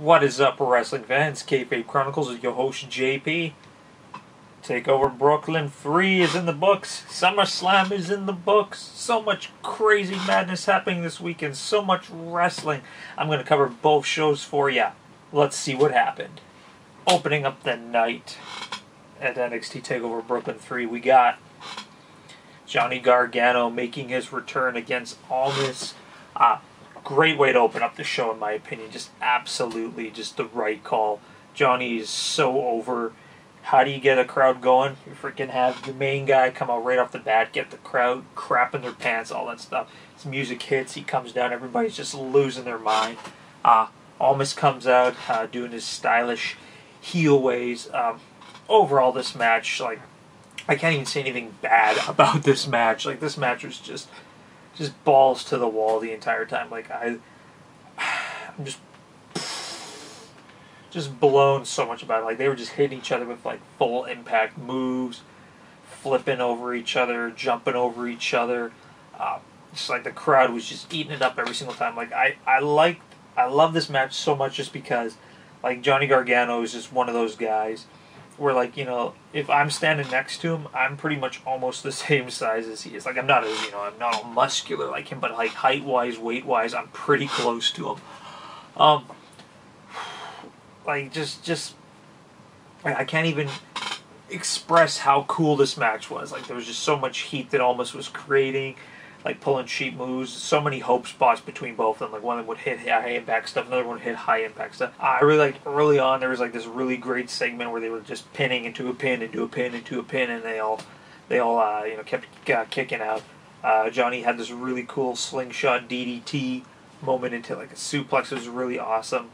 What is up, wrestling fans? KayFabe Chronicles with your host, JP. Takeover Brooklyn 3 is in the books. SummerSlam is in the books. So much crazy madness happening this weekend. So much wrestling. I'm going to cover both shows for you. Let's see what happened. Opening up the night at NXT Takeover Brooklyn 3, we got Johnny Gargano making his return against Owens. Great way to open up the show, in my opinion. Just absolutely just the right call. Johnny is so over. How do you get a crowd going? You freaking have the main guy come out right off the bat, get the crowd crapping their pants, all that stuff. His music hits, he comes down, everybody's just losing their mind. Almas comes out doing his stylish heel ways. Overall, this match, like, I can't even say anything bad about this match. Like, this match was just balls to the wall the entire time. Like, I'm just blown so much about it. Like, they were just hitting each other with, like, full impact moves, flipping over each other, jumping over each other. Just like the crowd was just eating it up every single time. Like, I love this match so much just because, like, Johnny Gargano is just one of those guys where, like, you know, if I'm standing next to him, I'm pretty much almost the same size as he is. Like, I'm not as, you know, I'm not all muscular like him, but, like, height-wise, weight-wise, I'm pretty close to him. Like, I can't even express how cool this match was. Like, there was just so much heat that Almas was creating, like, pulling cheap moves, so many hope spots between both of them. Like, one of them would hit high-impact stuff, another one would hit high-impact stuff. I really liked early on, there was, like, this really great segment where they were just pinning into a pin, into a pin, into a pin, and they all you know, kept kicking out. Johnny had this really cool slingshot DDT moment into, like, a suplex. It was really awesome.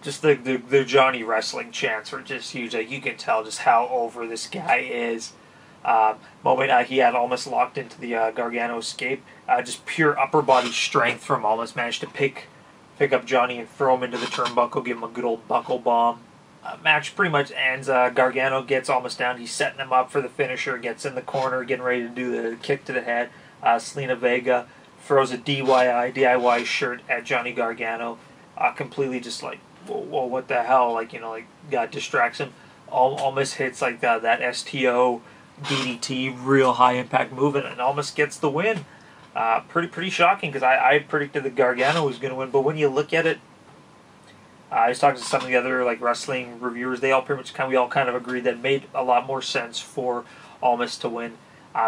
Just the Johnny wrestling chants were just huge. Like, you can tell just how over this guy is. Moment he had almost locked into the Gargano escape. Just pure upper body strength from almost managed to pick up Johnny and throw him into the turnbuckle, give him a good old buckle bomb. Match pretty much ends. Gargano gets almost down. He's setting him up for the finisher. Gets in the corner, getting ready to do the kick to the head. Selena Vega throws a DIY shirt at Johnny Gargano. Completely just like, whoa, what the hell? Like, you know, like, God distracts him. Almost hits like that STO DDT, real high impact move, and almost gets the win. Pretty shocking, because I predicted that Gargano was going to win, but when you look at it, I was talking to some of the other, like, wrestling reviewers. We all kind of agreed that it made a lot more sense for Almas to win,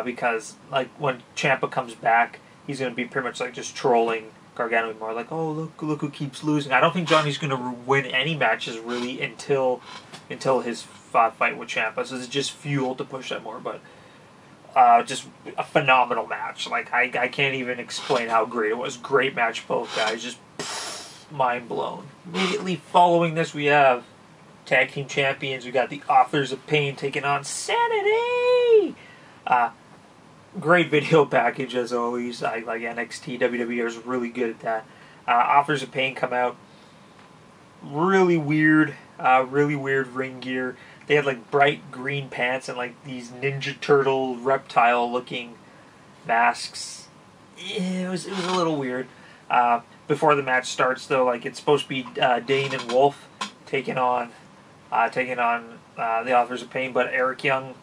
because, like, when Ciampa comes back, he's going to be pretty much like just trolling Gargano more, like, oh, look who keeps losing. I don't think Johnny's going to win any matches really until his fight with Ciampa, so it's just fuel to push that more. But just a phenomenal match. Like, I can't even explain how great it was. Great match, both guys. Just mind blown. Immediately following this, we have tag team champions. We got the Authors of Pain taking on Sanity. Great video package as always. I like NXT. WWE is really good at that. Authors of Pain come out. Really weird ring gear. They had, like, bright green pants and, like, these Ninja Turtle reptile looking masks. It was a little weird. Before the match starts, though, like, it's supposed to be Dane and Wolf taking on the Authors of Pain, but Eric Young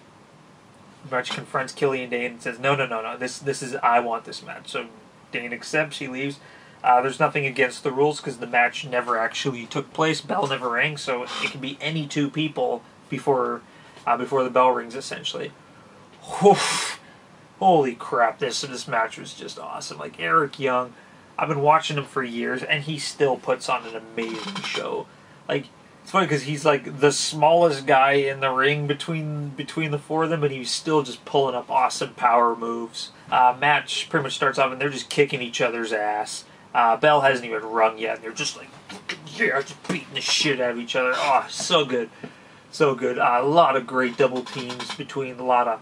much confronts Killian Dane and says, no, this is, I want this match. So Dane accepts, he leaves. There's nothing against the rules because the match never actually took place. Bell never rang, so it can be any two people before the bell rings, essentially. Oof. Holy crap, this match was just awesome. Like, Eric Young, I've been watching him for years, and he still puts on an amazing show. Like, it's funny because he's, like, the smallest guy in the ring between the four of them, but he's still just pulling up awesome power moves. Match pretty much starts off, and they're just kicking each other's ass. Bell hasn't even rung yet, and they're just like, yeah, just beating the shit out of each other. Oh, so good. So good. A lot of great double teams between a lot of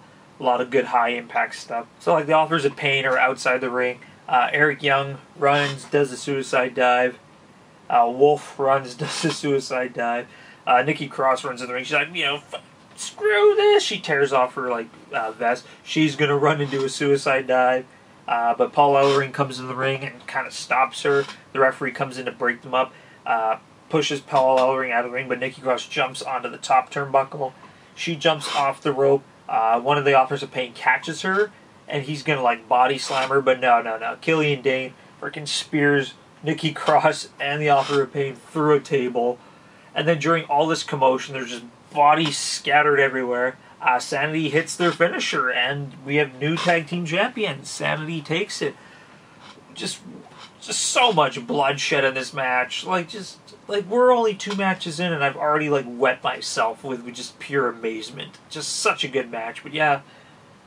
good high impact stuff. So, like, the Authors of Pain are outside the ring. Eric Young runs, does a suicide dive. Wolf runs, does a suicide dive. Nikki Cross runs in the ring. She's like, you know, screw this. She tears off her, like, vest. She's gonna run and do a suicide dive. but Paul Ellering comes in the ring and kind of stops her. The referee comes in to break them up, pushes Paul Ellering out of the ring, but Nikki Cross jumps onto the top turnbuckle. She jumps off the rope. One of the Authors of Pain catches her, and he's going to like body slam her, but no. Killian Dane freaking spears Nikki Cross and the Author of Pain through a table. And then during all this commotion, there's just bodies scattered everywhere. Sanity hits their finisher, and we have new tag team champions. Sanity takes it. Just so much bloodshed in this match. Like we're only 2 matches in, and I've already like wet myself with just pure amazement. Just such a good match. But yeah,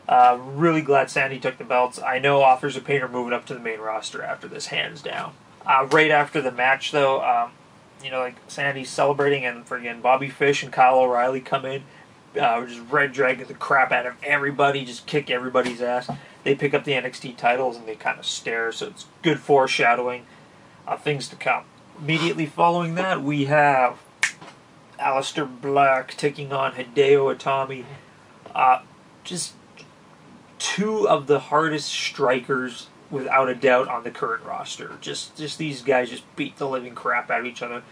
really glad Sanity took the belts. I know Authors of Pain are moving up to the main roster after this, hands down. Right after the match, though, like Sanity's celebrating, and friggin' Bobby Fish and Kyle O'Reilly come in, just red dragging the crap out of everybody, just kick everybody's ass. They pick up the NXT titles and they kind of stare, so it's good foreshadowing of things to come. Immediately following that, we have Alistair Black taking on Hideo Itami. Just 2 of the hardest strikers, without a doubt, on the current roster. Just these guys just beat the living crap out of each other.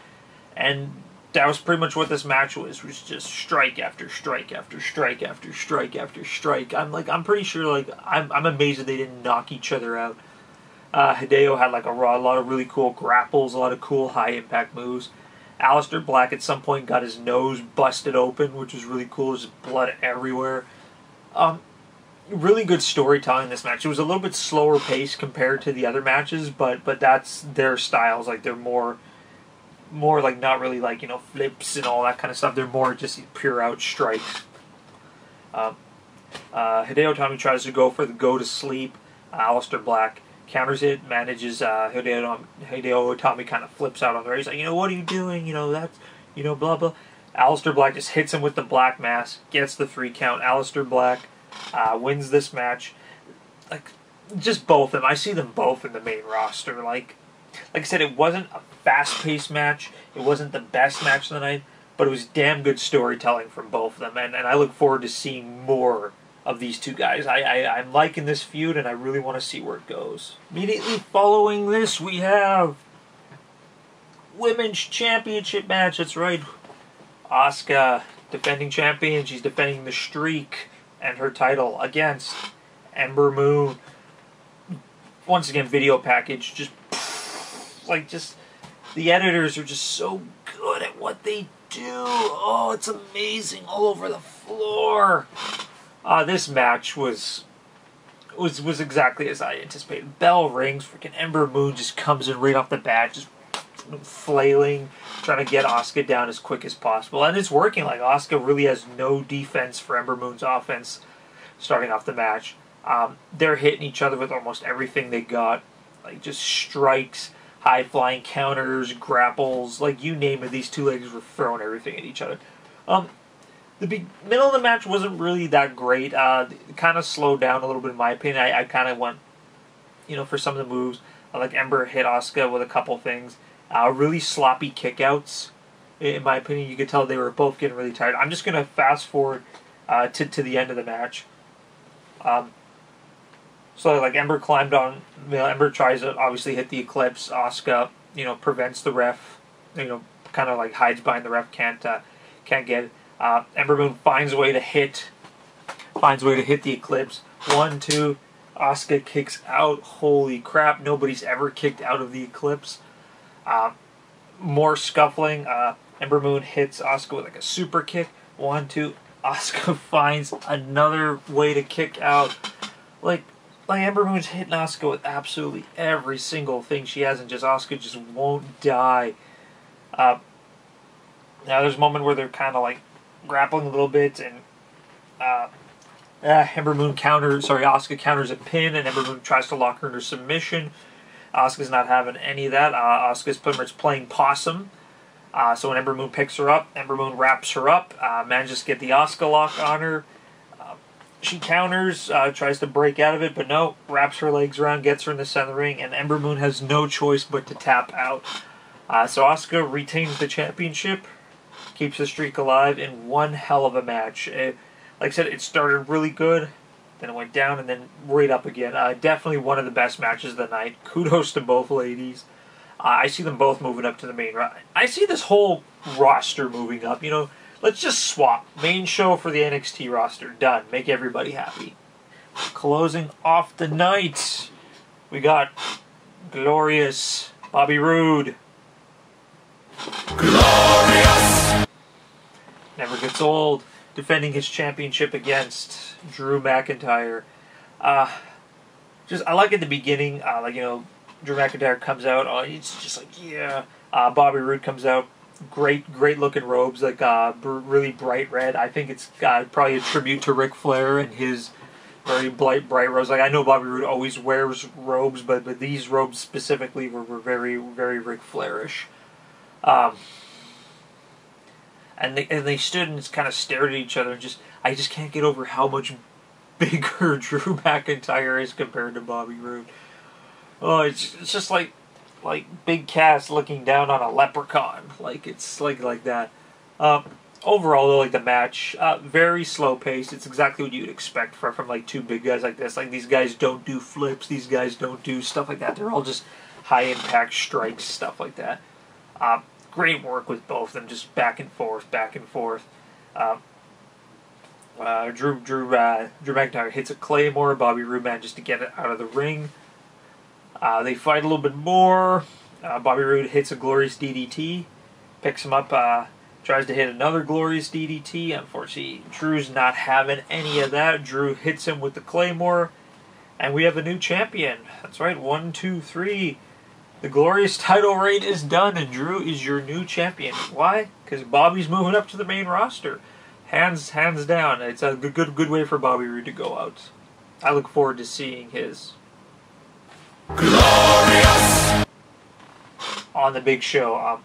And that was pretty much what this match was just strike after strike after strike after strike after strike. I'm pretty sure, I'm amazed that they didn't knock each other out. Hideo had a lot of really cool grapples, a lot of cool high impact moves. Alistair Black at some point got his nose busted open, which was really cool. There's blood everywhere. Really good storytelling in this match. It was a little bit slower paced compared to the other matches, but that's their styles. They're more not really flips and all that kind of stuff. They're more just pure out strikes. Hideo Itami tries to go for the go to sleep. Alistair Black counters it, manages. Hideo Itami kind of flips out on there. He's like, what are you doing? That's, blah blah. Alistair Black just hits him with the black mass, gets the 3 count. Alistair Black wins this match. Just both of them. I see them both in the main roster. Like I said, it wasn't a fast-paced match. It wasn't the best match of the night, but it was damn good storytelling from both of them, and I look forward to seeing more of these 2 guys. I'm liking this feud, and I really want to see where it goes. Immediately following this, we have Women's Championship match. That's right. Asuka, defending champion. She's defending the streak and her title against Ember Moon. Once again, video package. Just the editors are just so good at what they do. Oh, it's amazing, all over the floor. This match was exactly as I anticipated. Bell rings, freaking Ember Moon just comes in right off the bat, just flailing, trying to get Asuka down as quick as possible. And it's working. Asuka really has no defense for Ember Moon's offense starting off the match. They're hitting each other with almost everything they got. Just strikes, high-flying counters, grapples, you name it. These 2 ladies were throwing everything at each other. The middle of the match wasn't really that great. It kind of slowed down a little bit, in my opinion. I kind of went, for some of the moves. Ember hit Asuka with a couple things. Really sloppy kickouts, in my opinion. You could tell they were both getting really tired. I'm just going to fast forward to the end of the match. So Ember climbed on. Ember tries to obviously hit the Eclipse. Asuka, prevents the ref. Kind of hides behind the ref. Can't get it. Ember Moon finds a way to hit the Eclipse. 1, 2. Asuka kicks out. Holy crap! Nobody's ever kicked out of the Eclipse. More scuffling. Ember Moon hits Asuka with a super kick. 1, 2. Asuka finds another way to kick out. Ember Moon's hitting Asuka with absolutely every single thing she has, and Asuka just won't die. Now there's a moment where they're kind of grappling a little bit, and Asuka counters a pin, and Ember Moon tries to lock her into submission. Asuka's not having any of that. Asuka's pretty much playing possum. So when Ember Moon picks her up, Ember Moon wraps her up, manages to get the Asuka lock on her. She counters, tries to break out of it, but no, wraps her legs around, gets her in the center of the ring, and Ember Moon has no choice but to tap out. So Asuka retains the championship, keeps the streak alive in one hell of a match. Like I said, it started really good. then it went down, and then right up again. Definitely one of the best matches of the night. Kudos to both ladies. I see them both moving up to the main. I see this whole roster moving up. Let's just swap. Main show for the NXT roster. Done. Make everybody happy. Closing off the night, we got glorious Bobby Roode. Glorious! Never gets old. Defending his championship against Drew McIntyre. I like at the beginning, Drew McIntyre comes out. It's just like, yeah. Bobby Roode comes out. Great looking robes, really bright red. I think it's probably a tribute to Ric Flair and his very bright robes. I know Bobby Roode always wears robes, but these robes specifically were very, very Ric Flairish. And they stood and kind of stared at each other, and I just can't get over how much bigger Drew McIntyre is compared to Bobby Roode. Oh, it's just like Big Cass looking down on a leprechaun. It's like that. Overall, though, the match, very slow paced. It's exactly what you'd expect from two big guys like this. These guys don't do flips. These guys don't do stuff like that. They're all just high impact strikes, stuff like that. Great work with both of them, just back and forth. Drew McIntyre hits a Claymore. Bobby Roode manages to get it out of the ring. They fight a little bit more. Bobby Roode hits a glorious DDT, picks him up, tries to hit another glorious DDT. Unfortunately, Drew's not having any of that. Drew hits him with the Claymore, and we have a new champion. That's right, 1, 2, 3. The glorious title reign is done, and Drew is your new champion. Why? Because Bobby's moving up to the main roster. Hands down. It's a good way for Bobby Roode to go out. I look forward to seeing his glorious on the big show.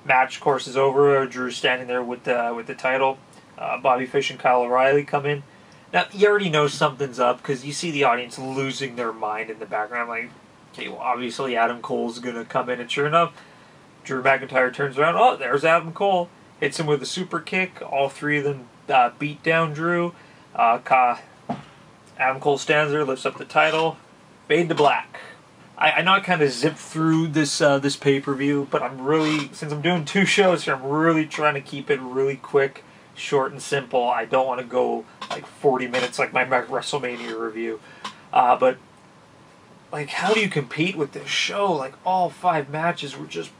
Match, of course, is over. Drew's standing there with the title. Bobby Fish and Kyle O'Reilly come in. Now, you already know something's up because you see the audience losing their mind in the background. Okay, well, obviously Adam Cole's going to come in, and sure enough, Drew McIntyre turns around. Oh, there's Adam Cole. Hits him with a super kick. All three of them beat down Drew. Adam Cole stands there, lifts up the title. Fade to black. I know I kind of zipped through this pay-per-view, but since I'm doing 2 shows here, I'm really trying to keep it really quick, short, and simple. I don't want to go 40 minutes like my WrestleMania review. But how do you compete with this show? All 5 matches were just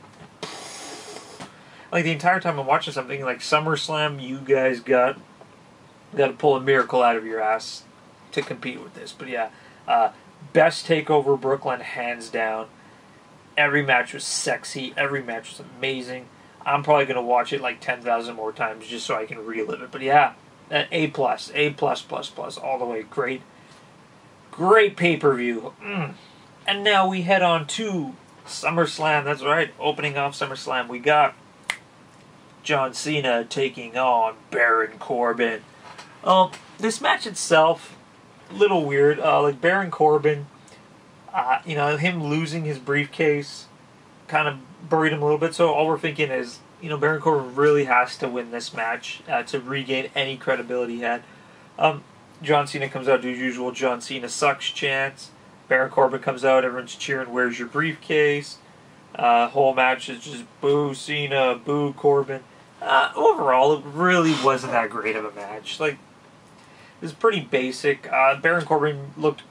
the entire time I'm watching something SummerSlam, you guys got to pull a miracle out of your ass to compete with this. But yeah, best takeover Brooklyn, hands down. Every match was sexy. Every match was amazing. I'm probably going to watch it 10,000 more times just so I can relive it. But yeah, A+, all the way. Great pay-per-view. And now we head on to SummerSlam. That's right, opening off SummerSlam. We got John Cena taking on Baron Corbin. This match itself, a little weird. Baron Corbin, him losing his briefcase kind of buried him a little bit. So all we're thinking is, Baron Corbin really has to win this match to regain any credibility he had. John Cena comes out to his usual John Cena sucks chants. Baron Corbin comes out, everyone's cheering, "Where's your briefcase?" Whole match is just boo Cena, boo Corbin. Overall, it really wasn't that great of a match. It was pretty basic. Baron Corbin looked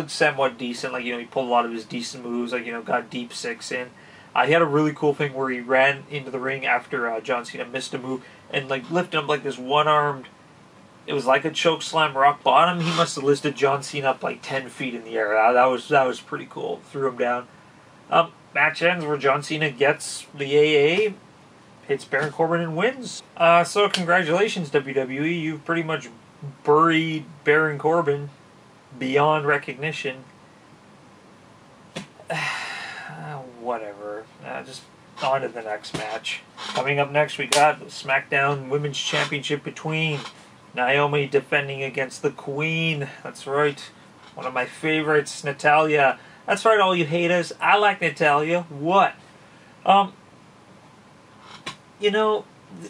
somewhat decent. He pulled a lot of his decent moves. Got deep 6 in. He had a really cool thing where he ran into the ring after John Cena missed a move and lifted him this one-armed. It was like a choke slam rock bottom. He must have lifted John Cena up 10 feet in the air. That was pretty cool. Threw him down. Match ends where John Cena gets the AA, hits Baron Corbin and wins. So congratulations, WWE. You've pretty much buried Baron Corbin beyond recognition. Whatever. Just on to the next match. Coming up next, we got the SmackDown Women's Championship between Naomi defending against the Queen. That's right. One of my favorites, Natalya. That's right, all you haters. I like Natalya. What?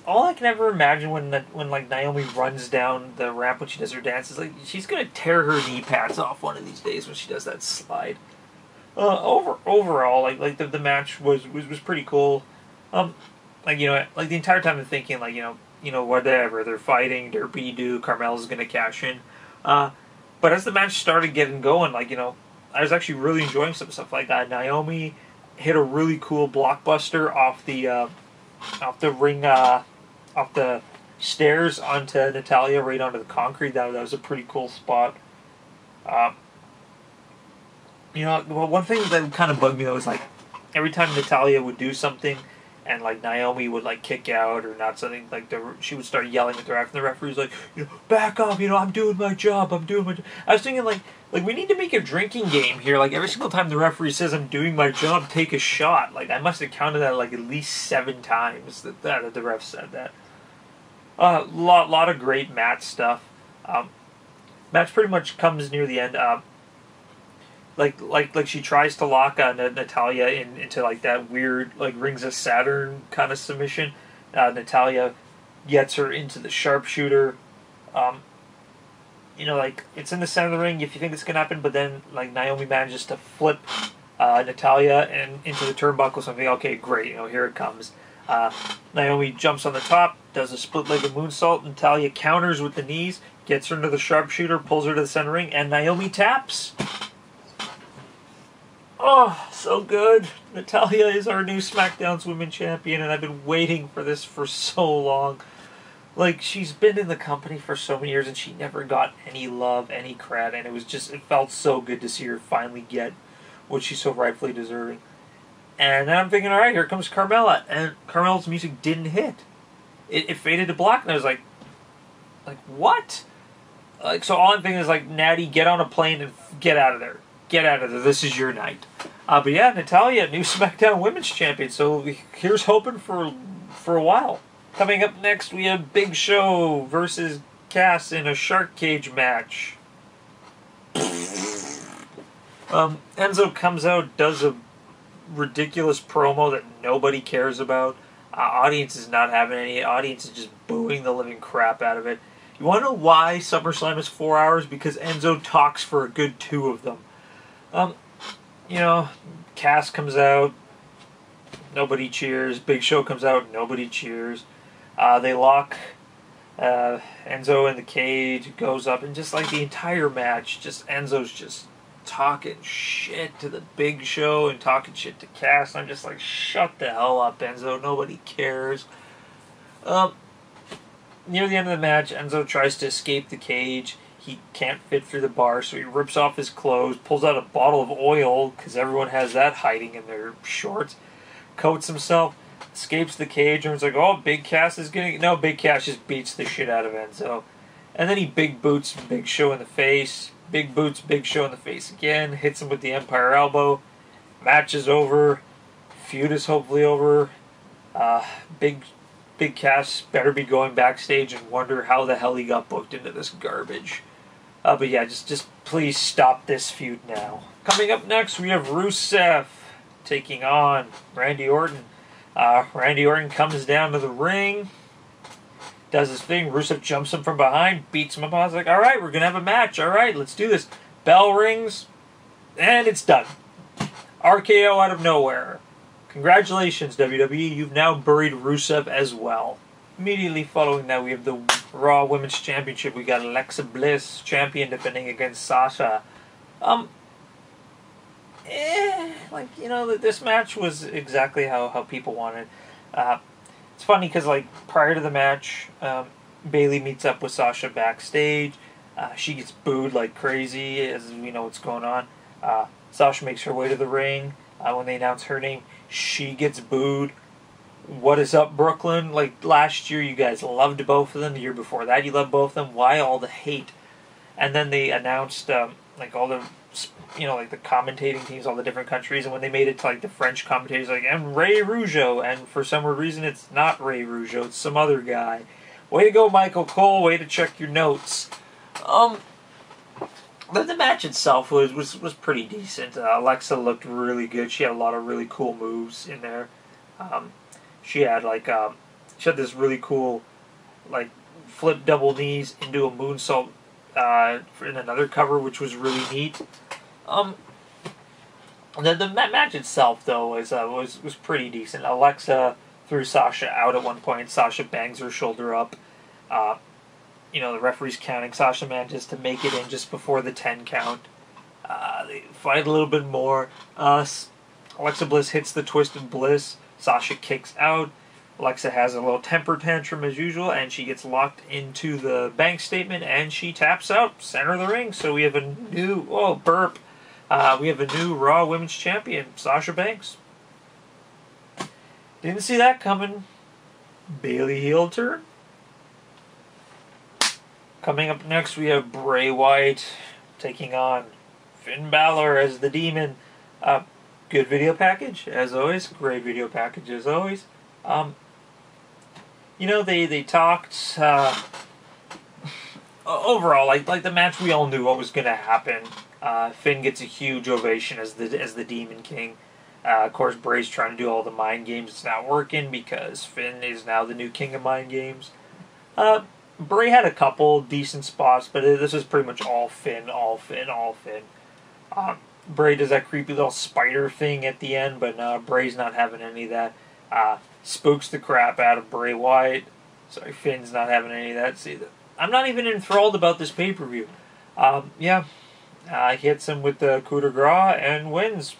all I can ever imagine when like Naomi runs down the ramp when she does her dance is like she's gonna tear her knee pads off one of these days when she does that slide. Overall, like the match was pretty cool. Like like the entire time I'm thinking like whatever they're fighting, they're be-do, Carmella's gonna cash in. But as the match started getting going, like I was actually really enjoying some stuff. Like Naomi hit a really cool blockbuster off the ring, off the stairs onto Natalya, right onto the concrete. That was a pretty cool spot. One thing that kind of bugged me though was like every time Natalya would do something, and like Naomi would like kick out or not something, like she would start yelling at the ref, and the referee's like, back up, I'm doing my job, I'm doing my job. I was thinking like we need to make a drinking game here. Like every single time the referee says I'm doing my job, take a shot. Like I must have counted that like at least 7 times that the ref said that. Lot of great match stuff. Match pretty much comes near the end. Like she tries to lock Natalya into like that weird like Rings of Saturn kind of submission. Natalya gets her into the sharpshooter. Like it's in the center of the ring if you think it's gonna happen, but then like Naomi manages to flip Natalya and into the turnbuckle. So I'm thinking, okay, great, here it comes. Naomi jumps on the top, does a split-legged moonsault. Natalya counters with the knees, gets her into the sharpshooter, pulls her to the center ring, and Naomi taps. Oh, so good. Natalya is our new SmackDown's Women's Champion, and I've been waiting for this for so long. Like, she's been in the company for so many years, and she never got any love, any cred, and it felt so good to see her finally get what she's so rightfully deserving. And then I'm thinking, alright, here comes Carmella, and Carmella's music didn't hit. It faded to black, and I was like, what? So all I'm thinking is, Natty, get on a plane and get out of there. Get out of there. This is your night. But yeah, Natalya, new SmackDown Women's Champion. So here's hoping for a while. Coming up next, we have Big Show versus Cass in a shark cage match. Enzo comes out, does a ridiculous promo that nobody cares about. Audience is not having any. Audience is just booing the living crap out of it. You want to know why SummerSlam is 4 hours? Because Enzo talks for a good 2 of them. Cass comes out, nobody cheers. Big Show comes out, nobody cheers. They lock Enzo in the cage, goes up, and just like the entire match, just Enzo's just talking shit to the Big Show and talking shit to Cass. I'm just like, shut the hell up, Enzo. Nobody cares. Near the end of the match, Enzo tries to escape the cage. He can't fit through the bar, so he rips off his clothes, pulls out a bottle of oil, because everyone has that hiding in their shorts, coats himself, escapes the cage, and it's like, oh, Big Cass is getting... No, Big Cass just beats the shit out of Enzo. And then he big boots Big Show in the face, big boots Big Show in the face again, hits him with the Empire Elbow. Match is over. Feud is hopefully over. Big Cass better be going backstage and wonder how the hell he got booked into this garbage. But yeah, just please stop this feud now. Coming up next, we have Rusev taking on Randy Orton. Randy Orton comes down to the ring, does his thing. Rusev jumps him from behind, beats him up. I was like, alright, we're going to have a match. Alright, let's do this. Bell rings, and it's done. RKO out of nowhere. Congratulations, WWE. You've now buried Rusev as well. Immediately following that, we have the Raw Women's Championship. We got Alexa Bliss, champion, defending against Sasha. This match was exactly how people wanted. It's funny because, prior to the match, Bayley meets up with Sasha backstage. She gets booed like crazy, as we know what's going on. Sasha makes her way to the ring. When they announce her name, she gets booed. What is up, Brooklyn? Last year, you guys loved both of them. The year before that, you loved both of them. Why all the hate? And then they announced, all the, the commentating teams, all the different countries. And when they made it to, the French commentators, and Ray Rougeau. And for some reason, it's not Ray Rougeau. It's some other guy. Way to go, Michael Cole. Way to check your notes. But the match itself was pretty decent. Alexa looked really good. She had a lot of really cool moves in there. She had she had this really cool, like, flip double knees into a moonsault in another cover, which was really neat. The match itself, though, was pretty decent. Alexa threw Sasha out at one point. Sasha bangs her shoulder up. The referee's counting. Sasha manages to make it in just before the 10 count. They fight a little bit more. Alexa Bliss hits the Twisted Bliss. Sasha kicks out. Alexa has a little temper tantrum as usual, and she gets locked into the bank statement, and she taps out center of the ring. So we have a new we have a new Raw Women's Champion, Sasha Banks. Didn't see that coming. Bayley heel turn. Coming up next, we have Bray Wyatt taking on Finn Balor as the Demon. Good video package, as always. Great video package, as always. They talked overall, like the match, we all knew what was going to happen. Finn gets a huge ovation as the Demon King. Of course, Bray's trying to do all the mind games. It's not working because Finn is now the new king of mind games. Bray had a couple decent spots, but this is pretty much all Finn. Bray does that creepy little spider thing at the end, but Bray's not having any of that. Spooks the crap out of Bray Wyatt. Sorry, Finn's not having any of that. See, I'm not even enthralled about this pay-per-view. He hits him with the coup de grace and wins.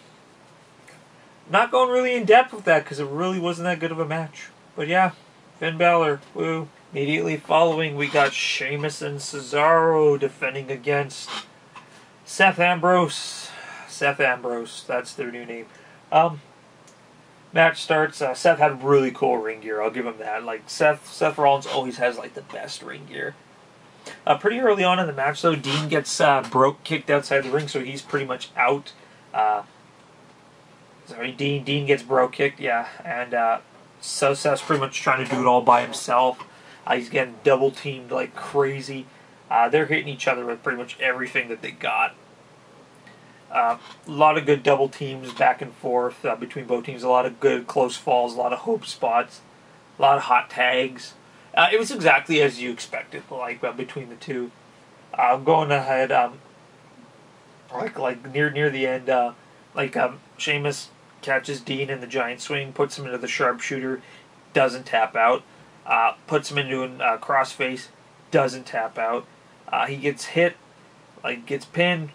Not going really in depth with that because it really wasn't that good of a match. But yeah, Finn Balor, woo. Immediately following, we got Sheamus and Cesaro defending against Seth Ambrose. Seth Ambrose, that's their new name. Match starts. Seth had really cool ring gear. I'll give him that. Like Seth Rollins always has like the best ring gear. Pretty early on in the match, though, Dean gets kicked outside the ring, so he's pretty much out. Dean gets kicked, yeah, and so Seth's pretty much trying to do it all by himself. He's getting double teamed like crazy. They're hitting each other with pretty much everything that they got. A lot of good double teams back and forth between both teams. A lot of good close falls, a lot of hope spots, a lot of hot tags. It was exactly as you expected, between the two. Going ahead, near the end, Sheamus catches Dean in the giant swing, puts him into the sharpshooter, doesn't tap out. Puts him into a crossface, doesn't tap out. He gets hit, gets pinned,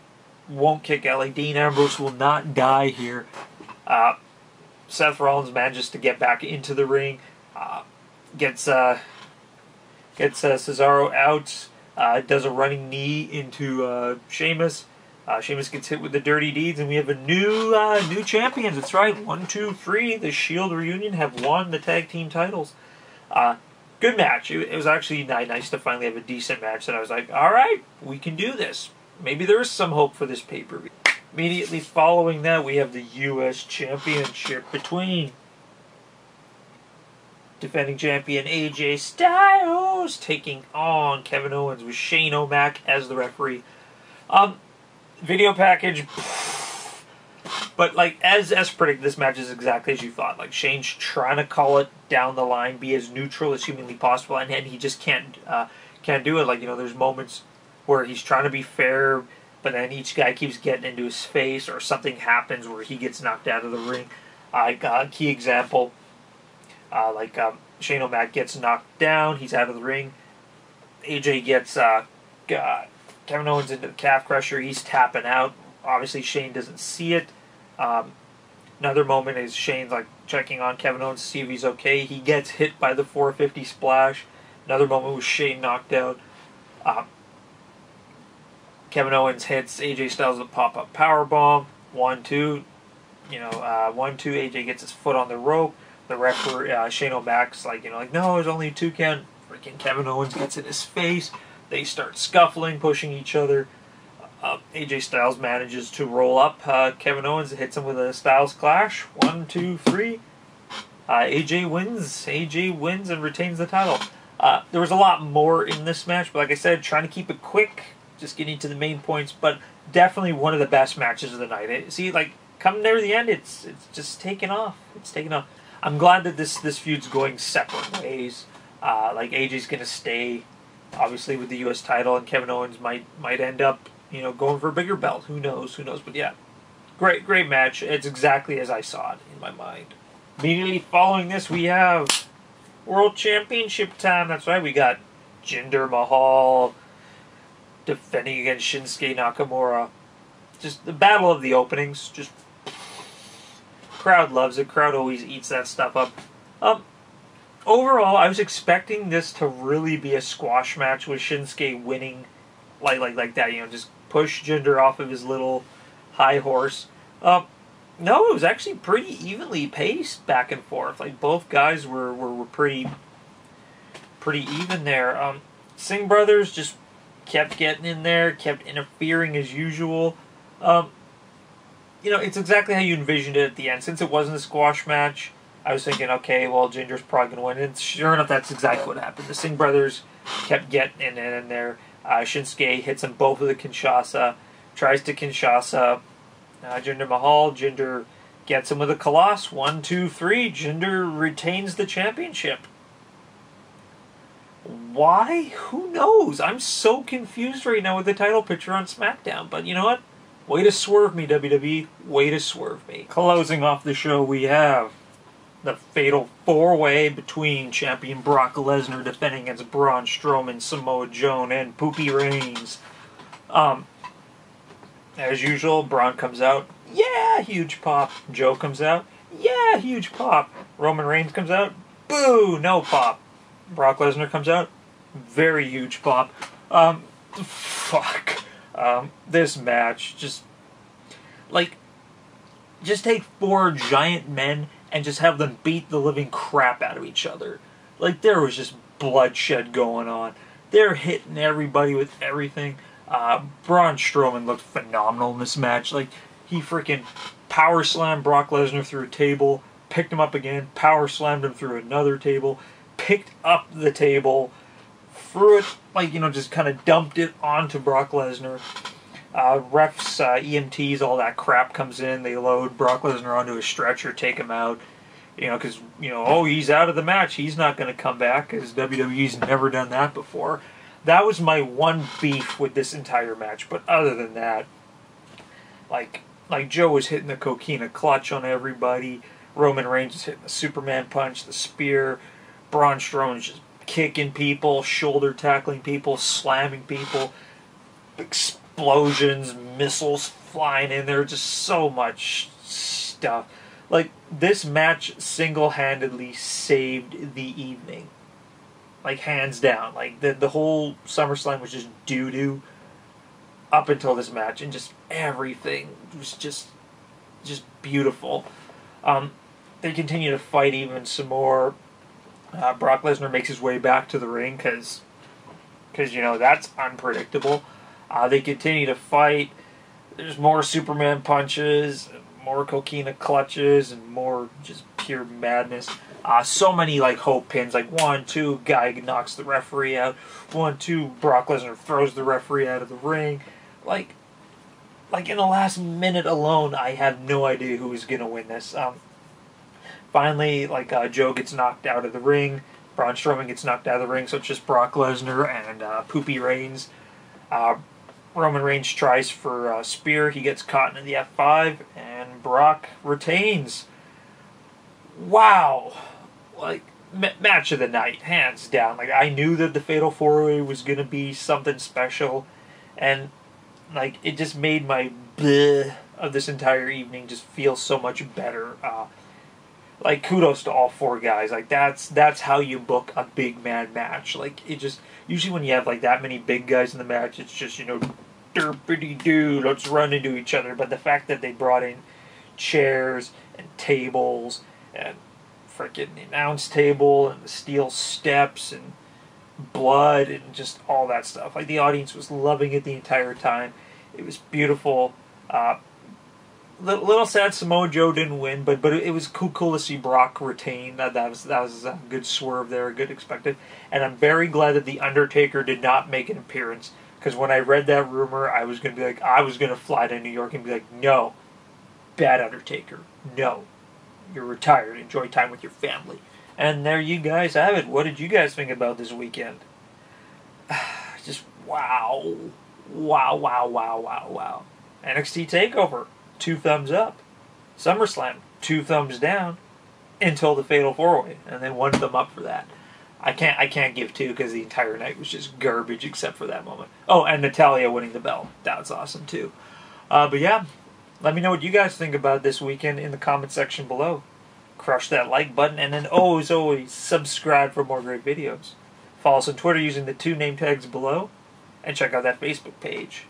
won't kick out. Dean Ambrose will not die here. Seth Rollins manages to get back into the ring, gets Cesaro out, does a running knee into Sheamus. Sheamus gets hit with the dirty deeds, and we have a new champions. That's right, 1, 2, 3. The Shield reunion have won the tag team titles. Good match. It was actually nice to finally have a decent match, and I was like, alright, we can do this. Maybe there is some hope for this pay-per-view. Immediately following that, we have the U.S. Championship between defending champion AJ Styles taking on Kevin Owens with Shane O'Mac as the referee. Video package, but as predicted, this match is exactly as you thought. Shane's trying to call it down the line, be as neutral as humanly possible, and he just can't do it. There's moments where he's trying to be fair, but then each guy keeps getting into his face, or something happens where he gets knocked out of the ring. Key example, Shane O'Mac gets knocked down, he's out of the ring. AJ gets Kevin Owens into the calf crusher, he's tapping out. Obviously, Shane doesn't see it. Another moment is Shane's checking on Kevin Owens to see if he's okay. He gets hit by the 450 splash. Another moment was Shane knocked out. Kevin Owens hits AJ Styles with a pop-up powerbomb. 1, 2. 1, 2. AJ gets his foot on the rope. The referee, Shane O'Mac's no, there's only 2 count. Freaking Kevin Owens gets in his face. They start scuffling, pushing each other. AJ Styles manages to roll up Kevin Owens, hits him with a Styles Clash. 1, 2, 3. AJ wins and retains the title. There was a lot more in this match, but like I said, trying to keep it quick, just getting to the main points, but definitely one of the best matches of the night. Coming near the end, it's just taken off. It's taken off. I'm glad that this feud's going separate ways. Like AJ's gonna stay, obviously, with the U.S. title, and Kevin Owens might end up, going for a bigger belt. Who knows? But yeah, great match. It's exactly as I saw it in my mind. Immediately following this, we have World Championship time. That's right. We got Jinder Mahal defending against Shinsuke Nakamura. Just the battle of the openings. Just crowd loves it. Crowd always eats that stuff up. Overall, I was expecting this to really be a squash match with Shinsuke winning like that. Just push Jinder off of his little high horse. No, it was actually pretty evenly paced back and forth. Like, both guys were pretty even there. Singh brothers just kept getting in there, kept interfering as usual. It's exactly how you envisioned it at the end. Since it wasn't a squash match, I was thinking, okay, well, Jinder's probably going to win. And sure enough, that's exactly what happened. The Singh brothers kept getting in there. Shinsuke hits them both with a Kinshasa, tries to Kinshasa Jinder Mahal. Jinder gets him with a Colossus. 1, 2, 3. Jinder retains the championship. Why? Who knows? I'm so confused right now with the title picture on SmackDown. But you know what? Way to swerve me, WWE. Way to swerve me. Closing off the show, we have the fatal 4-way between champion Brock Lesnar defending against Braun Strowman, Samoa Joe, and Poopy Reigns. As usual, Braun comes out. Yeah, huge pop. Joe comes out. Yeah, huge pop. Roman Reigns comes out. Boo, no pop. Brock Lesnar comes out. Very huge pop. Fuck. This match, just take 4 giant men and just have them beat the living crap out of each other. Like, there was just bloodshed going on. They're hitting everybody with everything. Braun Strowman looked phenomenal in this match. Like, he freaking power slammed Brock Lesnar through a table, picked him up again, power slammed him through another table, picked up the table, threw it, just kind of dumped it onto Brock Lesnar. Refs, EMTs, all that crap comes in. They load Brock Lesnar onto a stretcher, take him out. Because, he's out of the match. He's not going to come back, because WWE's never done that before. That was my one beef with this entire match. But other than that, like Joe was hitting the coquina clutch on everybody. Roman Reigns was hitting the Superman punch, the spear. Braun Strowman's just kicking people, shoulder tackling people, slamming people. Explosions, missiles flying in there, just so much stuff. Like, this match single-handedly saved the evening. Like, hands down. Like, the whole SummerSlam was just doo-doo up until this match, and just everything was just beautiful. They continue to fight even some more. Brock Lesnar makes his way back to the ring, because that's unpredictable. They continue to fight. There's more Superman punches, more coquina clutches, and more just pure madness. So many hope pins, 1, 2, guy knocks the referee out. 1, 2, Brock Lesnar throws the referee out of the ring. Like in the last minute alone, I have no idea who is gonna win this. Finally, Joe gets knocked out of the ring. Braun Strowman gets knocked out of the ring, so it's just Brock Lesnar and Poopy Reigns. Roman Reigns tries for a spear. He gets caught in the F5, and Brock retains. Wow. Match of the night, hands down. I knew that the Fatal 4-Way was going to be something special, and, it just made my bleh of this entire evening just feel so much better. Kudos to all 4 guys. That's how you book a big man match. Usually when you have, that many big guys in the match, it's just, derpity-doo, let's run into each other. But the fact that they brought in chairs and tables and freaking announce table and the steel steps and blood and just all that stuff. The audience was loving it the entire time. It was beautiful. Little sad Samoa Joe didn't win, but it was cool to see Brock retain. That was a good swerve there, a good expected. And I'm very glad that The Undertaker did not make an appearance, because when I read that rumor, I was going to fly to New York and be like, no, bad Undertaker, no. You're retired. Enjoy time with your family. And there you guys have it. What did you guys think about this weekend? Just wow. Wow, wow, wow, wow, wow. NXT Takeover, 2 thumbs up. SummerSlam, 2 thumbs down. Until the Fatal 4-Way. And then 1 thumb up for that. I can't give 2 because the entire night was just garbage except for that moment. Oh, and Natalya winning the belt. That was awesome too. But yeah, let me know what you guys think about this weekend in the comment section below. Crush that like button, and then always, always subscribe for more great videos. Follow us on Twitter using the 2 name tags below, and check out that Facebook page.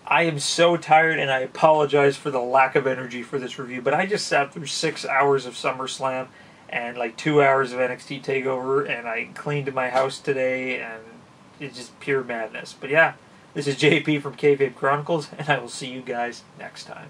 I am so tired, and I apologize for the lack of energy for this review, but I just sat through 6 hours of SummerSlam and like 2 hours of NXT TakeOver, and I cleaned my house today, and it's just pure madness. But yeah, this is JP from KayFabe Chronicles, and I will see you guys next time.